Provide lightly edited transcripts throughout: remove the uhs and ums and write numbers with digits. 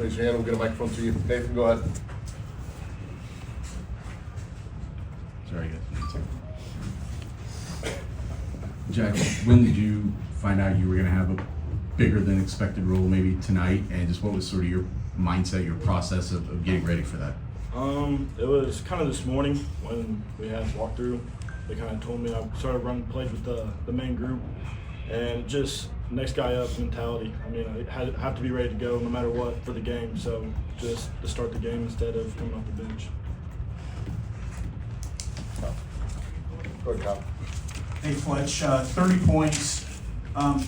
raise your hand. We'll get a microphone to you. Nathan, go ahead. Sorry, guys. Jack, when did you find out you were going to have a bigger than expected role maybe tonight, and just what was sort of your mindset, your process of getting ready for that? It was kind of this morning when we had walkthrough. They kind of told me I started running plays with the main group, and just next guy up mentality. I mean, I have to be ready to go no matter what for the game, so just to start the game instead of coming off the bench. Go ahead, Kyle. Hey, Fletch, 30 points,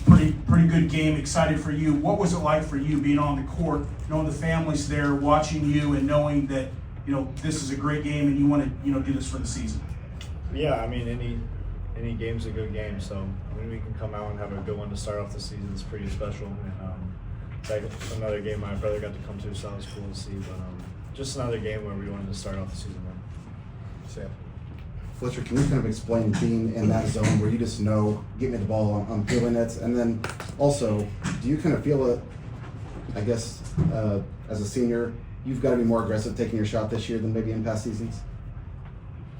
pretty good game. Excited for you. What was it like for you being on the court, knowing the families there, watching you, and knowing that this is a great game and you want to do this for the season? Yeah, I mean any game's a good game, so when we can come out and have a good one to start off the season is pretty special. It's like another game my brother got to come to, so that was cool to see. But just another game where we wanted to start off the season with. Sam. Fletcher, can you kind of explain being in that zone where you just know, get me the ball, I'm feeling it, and then also, do you kind of feel it, I guess, as a senior, you've got to be more aggressive taking your shot this year than maybe in past seasons?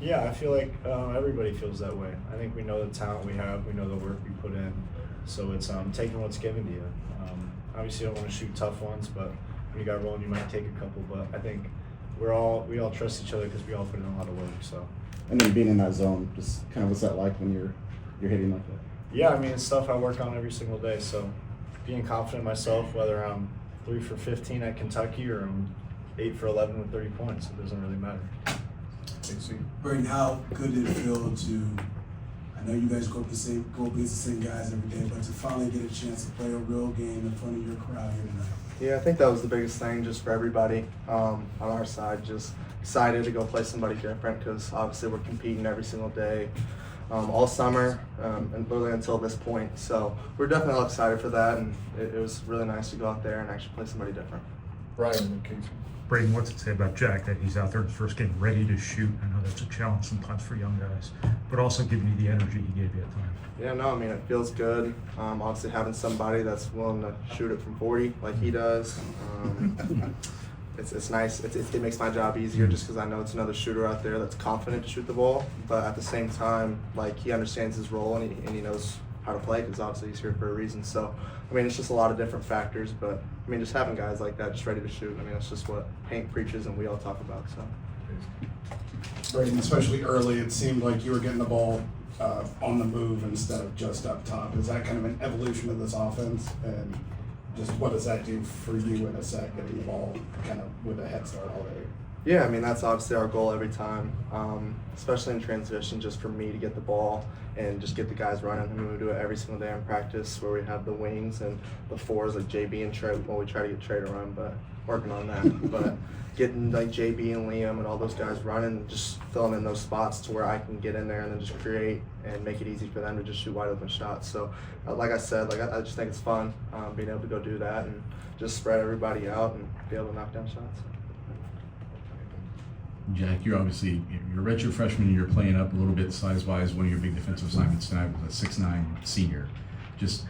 Yeah, I feel like everybody feels that way. I think we know the talent we have, we know the work we put in, so it's taking what's given to you. Obviously, you don't want to shoot tough ones, but when you got rolling, you might take a couple. But I think we all trust each other because we all put in a lot of work. So. And then being in that zone, just kind of what's that like when you're hitting like that? Yeah, I mean, it's stuff I work on every single day. So being confident in myself, whether I'm 3 for 15 at Kentucky or I'm 8 for 11 with 30 points, it doesn't really matter. Braden, how good did it feel to, I know you guys go against the same guys every day, but to finally get a chance to play a real game in front of your crowd here tonight? Yeah, I think that was the biggest thing just for everybody on our side. Just excited to go play somebody different because obviously we're competing every single day, all summer, and literally until this point. So we're definitely all excited for that, and it was really nice to go out there and actually play somebody different. Brian and Casey. Braden, what's it say about Jack that he's out there in his first game ready to shoot? I know that's a challenge sometimes for young guys, but also giving you the energy he gave you at times. Yeah, no, I mean, it feels good. Obviously having somebody that's willing to shoot it from 40 like he does. It's nice. It makes my job easier just because I know it's another shooter out there that's confident to shoot the ball, but at the same time, like, he understands his role and he knows how to play because obviously he's here for a reason. So, I mean, it's just a lot of different factors, but I mean, just having guys like that just ready to shoot, I mean, that's just what Hank preaches and we all talk about. So, Braden, especially early, it seemed like you were getting the ball on the move instead of just up top. Is that kind of an evolution of this offense? And just what does that do for you in a set, getting the ball kind of with a head start already? yeah, I mean, that's obviously our goal every time, especially in transition, just for me to get the ball and just get the guys running. I mean, we do it every single day in practice where we have the wings and the fours like JB and Trey. Well, we try to get Trey to run, but working on that. But getting like JB and Liam and all those guys running, just filling in those spots to where I can get in there and then just create and make it easy for them to just shoot wide open shots. So, like I said, like I just think it's fun being able to go do that and just spread everybody out and be able to knock down shots. Jack, you're a redshirt freshman and you're playing up a little bit size-wise. One of your big defensive assignments tonight was a 6'9" senior. Just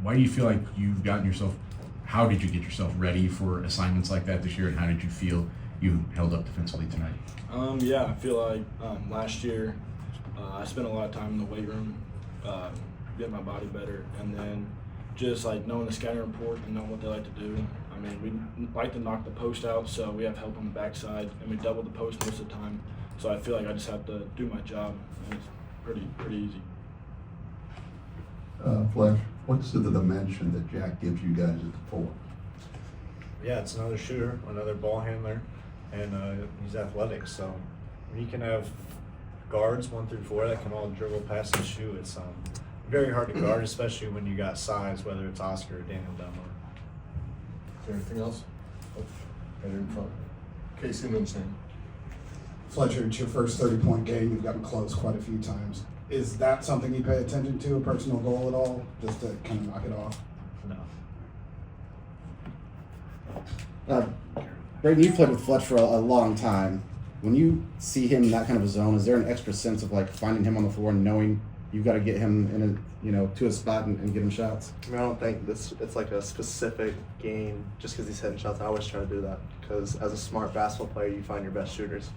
why do you feel like you've gotten yourself, how did you get yourself ready for assignments like that this year, and how did you feel you held up defensively tonight? Yeah, I feel like last year I spent a lot of time in the weight room, getting my body better, and then just like knowing the scouting report and knowing what they like to do. I mean, we like to knock the post out, so we have help on the backside, and we double the post most of the time. So I feel like I just have to do my job, and it's pretty easy. Fletcher, what's the dimension that Jack gives you guys at the four? Yeah, it's another shooter, another ball handler, and he's athletic. So he can have guards 1 through 4 that can all dribble, pass, and shoot. It's very hard to guard, especially when you got size, whether it's Oscar or Daniel Dunmore. Is there anything else? Oh, right in front. Casey and then Sam. Fletcher, it's your first 30-point game. You've gotten close quite a few times. Is that something you pay attention to, a personal goal at all, just to kind of knock it off? No. Braden, you've played with Fletcher for a long time. When you see him in that kind of a zone, is there an extra sense of like finding him on the floor and knowing you've got to get him in a, to a spot and get him shots? I mean, I don't think it's like a specific game just because he's hitting shots. I always try to do that because as a smart basketball player, you find your best shooters.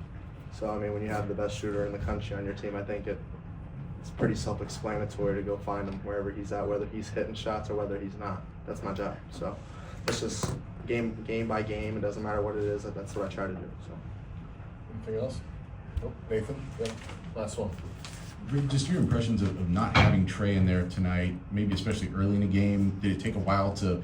So, I mean, when you have the best shooter in the country on your team, I think it's pretty self-explanatory to go find him wherever he's at, whether he's hitting shots or whether he's not. That's my job. So it's just game by game. It doesn't matter what it is. That's what I try to do. So. Anything else? Nope. Nathan? Yeah. Last one. Just your impressions of not having Trey in there tonight, maybe especially early in the game. Did it take a while to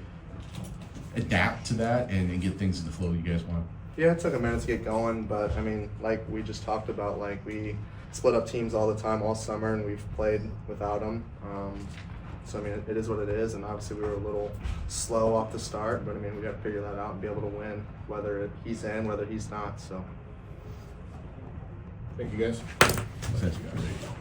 adapt to that and get things in the flow you guys want? Yeah, it took a minute to get going, but I mean, like we just talked about, like we split up teams all the time all summer, and we've played without him. So I mean, it is what it is, and obviously we were a little slow off the start, but I mean, we got to figure that out and be able to win, whether he's in, whether he's not. So. Thank you, guys. Thank you guys.